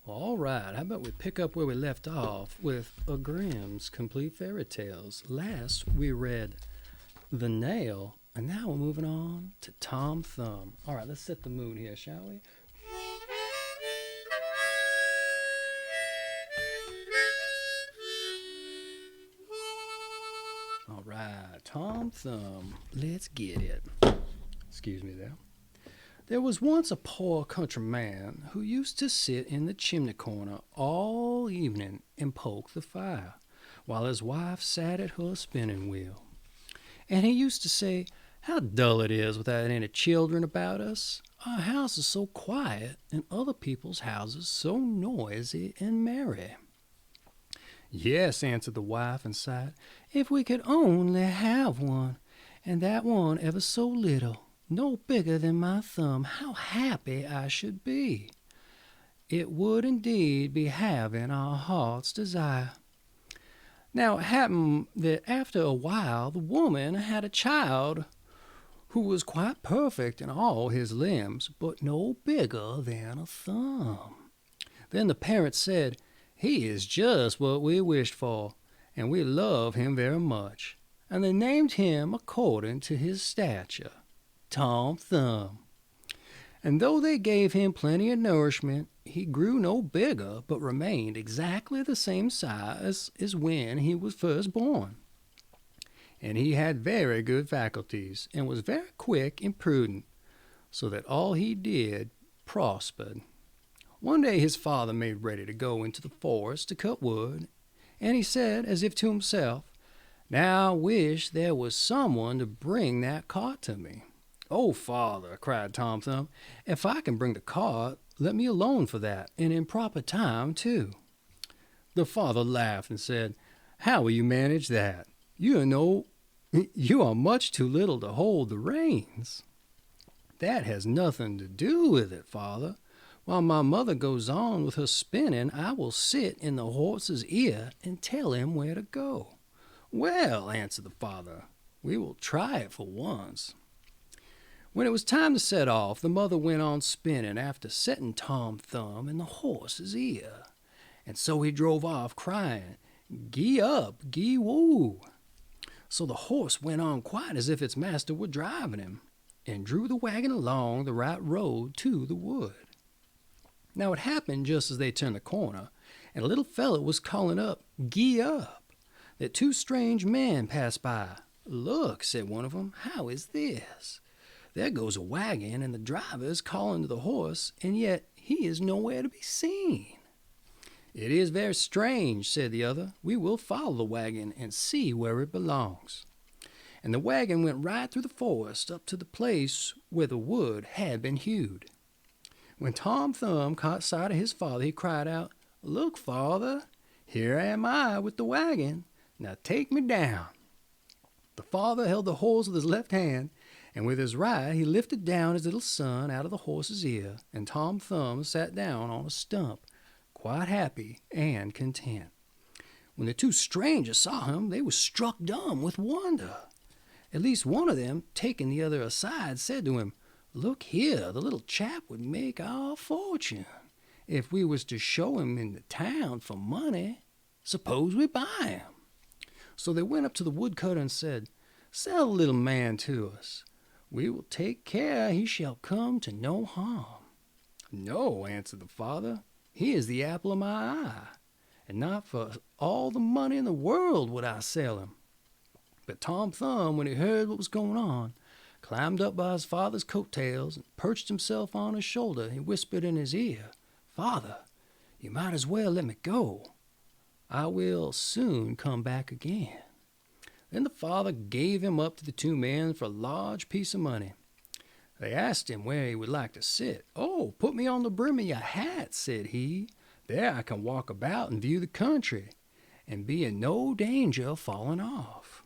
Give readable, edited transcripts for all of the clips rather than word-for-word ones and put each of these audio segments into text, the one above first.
All right, how about we pick up where we left off with a Grimm's Complete Fairy Tales. Last we read The Nail, and now we're moving on to Tom Thumb. All right, let's set the mood here, shall we? All right, Tom Thumb, let's get it. Excuse me there. There was once a poor country man who used to sit in the chimney corner all evening and poke the fire, while his wife sat at her spinning wheel. And he used to say, "How dull it is without any children about us. Our house is so quiet, and other people's houses so noisy and merry." "Yes," answered the wife and sighed, "if we could only have one, and that one ever so little, no bigger than my thumb, how happy I should be. It would indeed be having our heart's desire." Now it happened that after a while the woman had a child who was quite perfect in all his limbs, but no bigger than a thumb. Then the parents said, "He is just what we wished for, and we love him very much." And they named him according to his stature, Tom Thumb. And though they gave him plenty of nourishment, he grew no bigger, but remained exactly the same size as when he was first born. And he had very good faculties, and was very quick and prudent, so that all he did prospered. One day his father made ready to go into the forest to cut wood, and he said, as if to himself, "Now I wish there was someone to bring that cart to me." "Oh, father," cried Tom Thumb, "if I can bring the cart, let me alone for that, and in proper time, too." The father laughed and said, "How will you manage that? You are much too little to hold the reins." "That has nothing to do with it, father. While my mother goes on with her spinning, I will sit in the horse's ear and tell him where to go." "Well," answered the father, "we will try it for once." When it was time to set off, the mother went on spinning after setting Tom Thumb in the horse's ear. And so he drove off crying, "Gee up, gee woo." So the horse went on quite as if its master were driving him, and drew the wagon along the right road to the wood. Now it happened just as they turned the corner, and a little fellow was calling up, "Gee up," that two strange men passed by. "Look," said one of them, "how is this? There goes a wagon, and the driver is calling to the horse, and yet he is nowhere to be seen." "It is very strange," said the other. "We will follow the wagon and see where it belongs." And the wagon went right through the forest up to the place where the wood had been hewed. When Tom Thumb caught sight of his father, he cried out, "Look, father, here am I with the wagon. Now take me down." The father held the horse with his left hand, and with his right he lifted down his little son out of the horse's ear, and Tom Thumb sat down on a stump, quite happy and content. When the two strangers saw him, they were struck dumb with wonder. At least one of them, taking the other aside, said to him, "Look here, the little chap would make our fortune. If we was to show him in the town for money, suppose we buy him?" So they went up to the woodcutter and said, "Sell the little man to us. We will take care he shall come to no harm." "No," answered the father, "he is the apple of my eye, and not for all the money in the world would I sell him." But Tom Thumb, when he heard what was going on, climbed up by his father's coat-tails and perched himself on his shoulder. He whispered in his ear, "Father, you might as well let me go. I will soon come back again." Then the father gave him up to the two men for a large piece of money. They asked him where he would like to sit. "Oh, put me on the brim of your hat," said he. "There I can walk about and view the country, and be in no danger of falling off."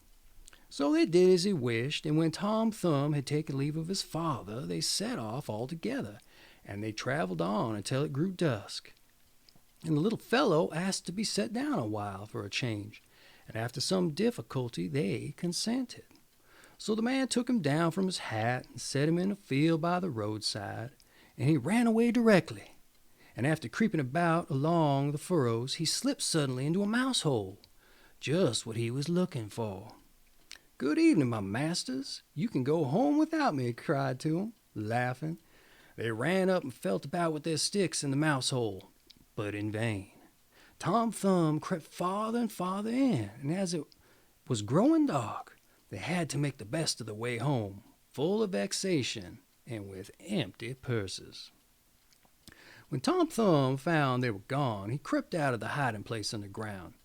So they did as he wished, and when Tom Thumb had taken leave of his father, they set off all together, and they traveled on until it grew dusk. And the little fellow asked to be set down a while for a change, and after some difficulty they consented. So the man took him down from his hat and set him in a field by the roadside, and he ran away directly. and after creeping about along the furrows, he slipped suddenly into a mouse hole, just what he was looking for. "Good evening, my masters. You can go home without me," he cried to them, laughing. They ran up and felt about with their sticks in the mouse hole, but in vain. Tom Thumb crept farther and farther in, and as it was growing dark, they had to make the best of the way home, full of vexation and with empty purses. When Tom Thumb found they were gone, he crept out of the hiding place underground.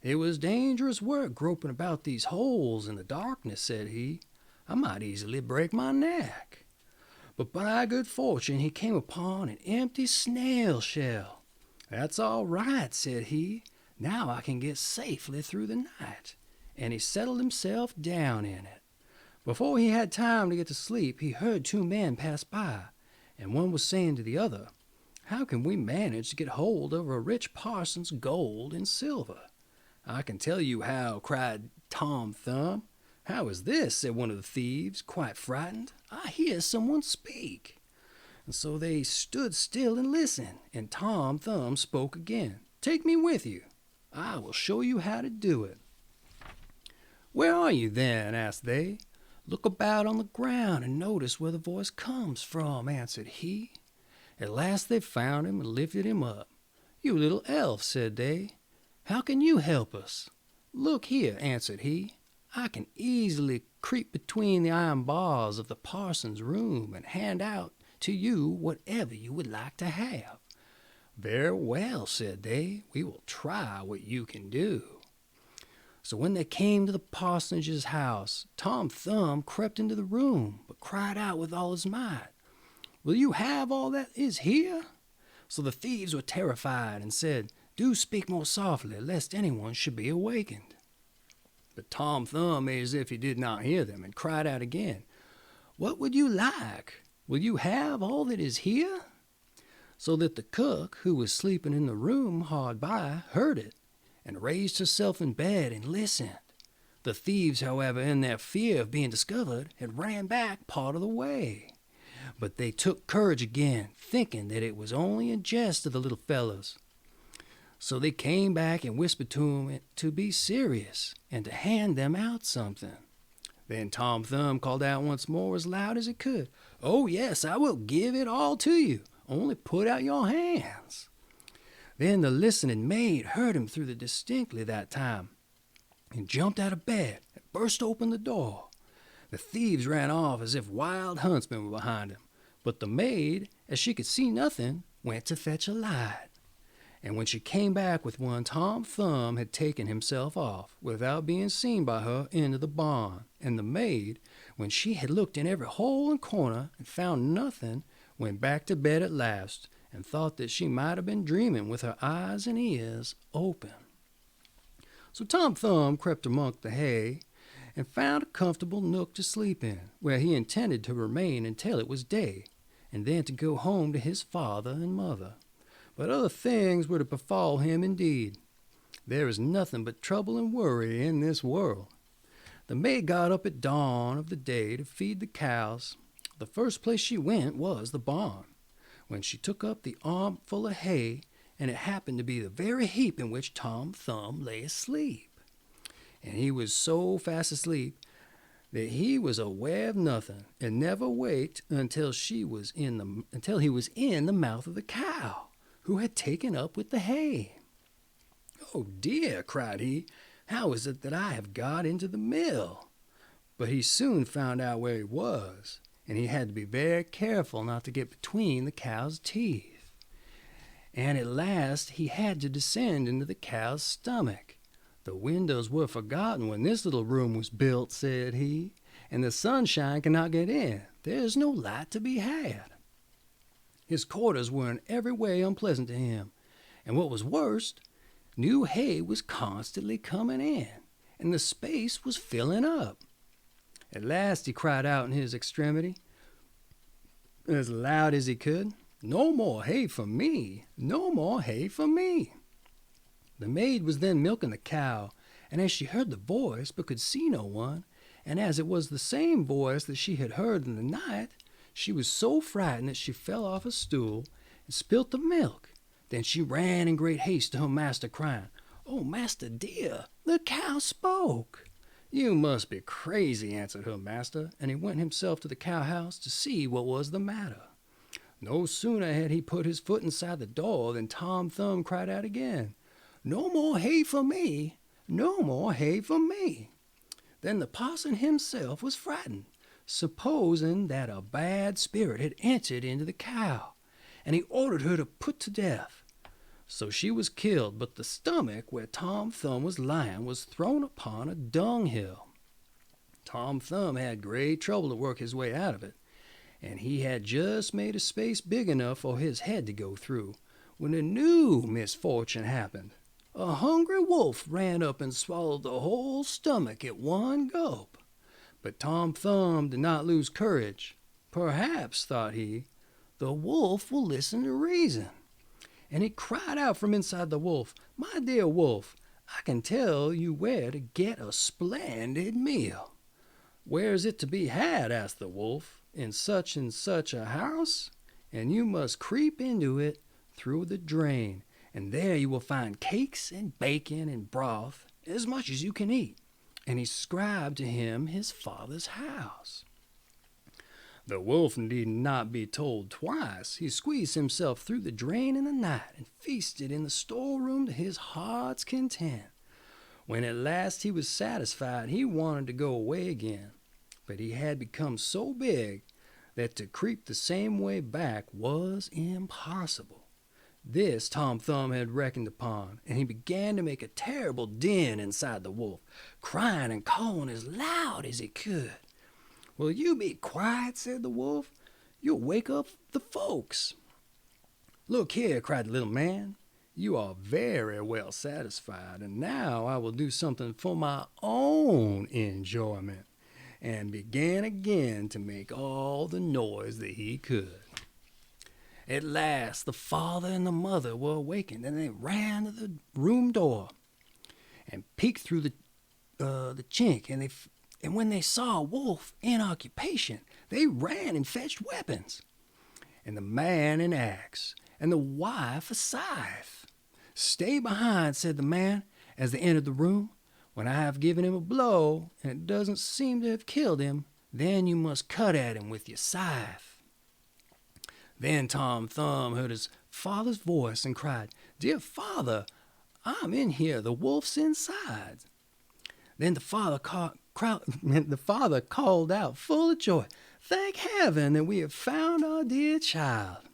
"It was dangerous work groping about these holes in the darkness," said he. "I might easily break my neck." But by good fortune he came upon an empty snail shell. "That's all right," said he. "Now I can get safely through the night." And he settled himself down in it. Before he had time to get to sleep, he heard two men pass by, and one was saying to the other, "How can we manage to get hold of a rich parson's gold and silver?" "I can tell you how," cried Tom Thumb. "How is this?" said one of the thieves, quite frightened. "I hear someone speak." And so they stood still and listened, and Tom Thumb spoke again. "Take me with you. I will show you how to do it." "Where are you, then?" asked they. "Look about on the ground and notice where the voice comes from," answered he. At last they found him and lifted him up. "You little elf," said they, "how can you help us?" "Look here," answered he. "I can easily creep between the iron bars of the parson's room and hand out to you whatever you would like to have." "Very well," said they, "we will try what you can do." So when they came to the parsonage's house, Tom Thumb crept into the room, but cried out with all his might, "Will you have all that is here?" So the thieves were terrified and said, "Do speak more softly, lest anyone should be awakened." But Tom Thumb made as if he did not hear them, and cried out again, "What would you like? Will you have all that is here?" So that the cook, who was sleeping in the room hard by, heard it, and raised herself in bed and listened. The thieves, however, in their fear of being discovered, had ran back part of the way. But they took courage again, thinking that it was only a jest of the little fellows. So they came back and whispered to him to be serious, and to hand them out something. Then Tom Thumb called out once more as loud as he could, "Oh yes, I will give it all to you. Only put out your hands." Then the listening maid heard him through the distinctly that time, and jumped out of bed and burst open the door. The thieves ran off as if wild huntsmen were behind them, but the maid, as she could see nothing, went to fetch a light. And when she came back with one, Tom Thumb had taken himself off, without being seen by her, into the barn, and the maid, when she had looked in every hole and corner and found nothing, went back to bed at last, and thought that she might have been dreaming with her eyes and ears open. So Tom Thumb crept among the hay, and found a comfortable nook to sleep in, where he intended to remain until it was day, and then to go home to his father and mother. But other things were to befall him indeed. There is nothing but trouble and worry in this world. The maid got up at dawn of the day to feed the cows. The first place she went was the barn, when she took up the armful of hay, and it happened to be the very heap in which Tom Thumb lay asleep. And he was so fast asleep that he was aware of nothing, and never waked until he was in the mouth of the cow, who had taken up with the hay. "Oh dear," cried he, "how is it that I have got into the mill?" But he soon found out where he was, and he had to be very careful not to get between the cow's teeth. And at last he had to descend into the cow's stomach. "The windows were forgotten when this little room was built," said he, "and the sunshine cannot get in. There is no light to be had." His quarters were in every way unpleasant to him, and what was worst, new hay was constantly coming in, and the space was filling up. At last he cried out in his extremity, as loud as he could, "No more hay for me! No more hay for me!" The maid was then milking the cow, and as she heard the voice but could see no one, and as it was the same voice that she had heard in the night, she was so frightened that she fell off a stool and spilt the milk, Then she ran in great haste to her master, crying, "Oh, master dear, the cow spoke." "You must be crazy," answered her master, and he went himself to the cow house to see what was the matter. No sooner had he put his foot inside the door than Tom Thumb cried out again, "No more hay for me! No more hay for me!" Then the parson himself was frightened, supposing that a bad spirit had entered into the cow, and he ordered her to put to death. So she was killed, but the stomach where Tom Thumb was lying was thrown upon a dunghill. Tom Thumb had great trouble to work his way out of it, and he had just made a space big enough for his head to go through, when a new misfortune happened. A hungry wolf ran up and swallowed the whole stomach at one gulp. But Tom Thumb did not lose courage. "Perhaps," thought he, "the wolf will listen to reason." And he cried out from inside the wolf, "My dear wolf, I can tell you where to get a splendid meal." "Where is it to be had?" asked the wolf. "In such and such a house, and you must creep into it through the drain, and there you will find cakes and bacon and broth, as much as you can eat." And he described to him his father's house. The wolf need not be told twice. He squeezed himself through the drain in the night and feasted in the storeroom to his heart's content. When at last he was satisfied, he wanted to go away again, but he had become so big that to creep the same way back was impossible. This Tom Thumb had reckoned upon, and he began to make a terrible din inside the wolf, crying and calling as loud as he could. "Will you be quiet?" said the wolf. "You'll wake up the folks." "Look here," cried the little man. "You are very well satisfied, and now I will do something for my own enjoyment," and began again to make all the noise that he could. At last the father and the mother were awakened, and they ran to the room door and peeked through the chink, and when they saw a wolf in occupation, they ran and fetched weapons, and the man an axe, and the wife a scythe. "Stay behind," said the man, as they entered the room. "When I have given him a blow, and it doesn't seem to have killed him, then you must cut at him with your scythe." Then Tom Thumb heard his father's voice and cried, "Dear father, I'm in here, the wolf's inside." Then the father called out full of joy, "Thank heaven that we have found our dear child."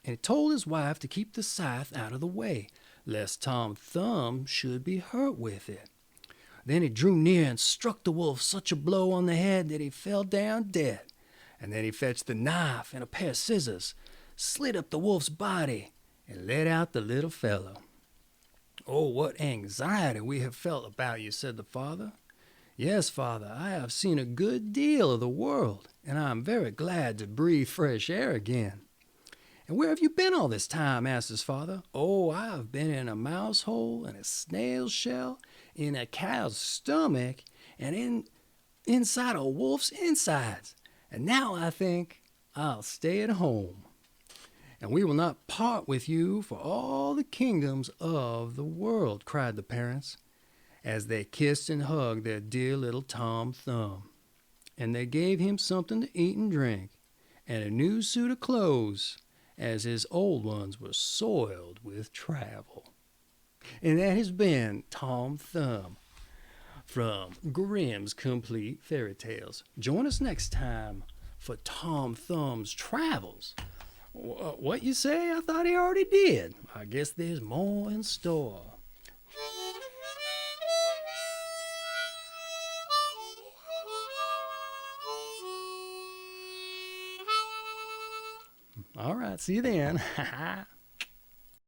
And he told his wife to keep the scythe out of the way, lest Tom Thumb should be hurt with it. Then he drew near and struck the wolf such a blow on the head that he fell down dead. And then he fetched the knife and a pair of scissors, slit up the wolf's body, and let out the little fellow. "Oh, what anxiety we have felt about you," said the father. "Yes, father, I have seen a good deal of the world, and I am very glad to breathe fresh air again." "And where have you been all this time?" asked his father. "Oh, I have been in a mouse hole, in a snail's shell, in a cow's stomach, and inside a wolf's insides. And now I think I'll stay at home." "And we will not part with you for all the kingdoms of the world," cried the parents, as they kissed and hugged their dear little Tom Thumb. And they gave him something to eat and drink, and a new suit of clothes, as his old ones were soiled with travel. And that has been Tom Thumb from Grimm's Complete Fairy Tales. Join us next time for Tom Thumb's travels. What you say? I thought he already did. I guess there's more in store. All right, see you then.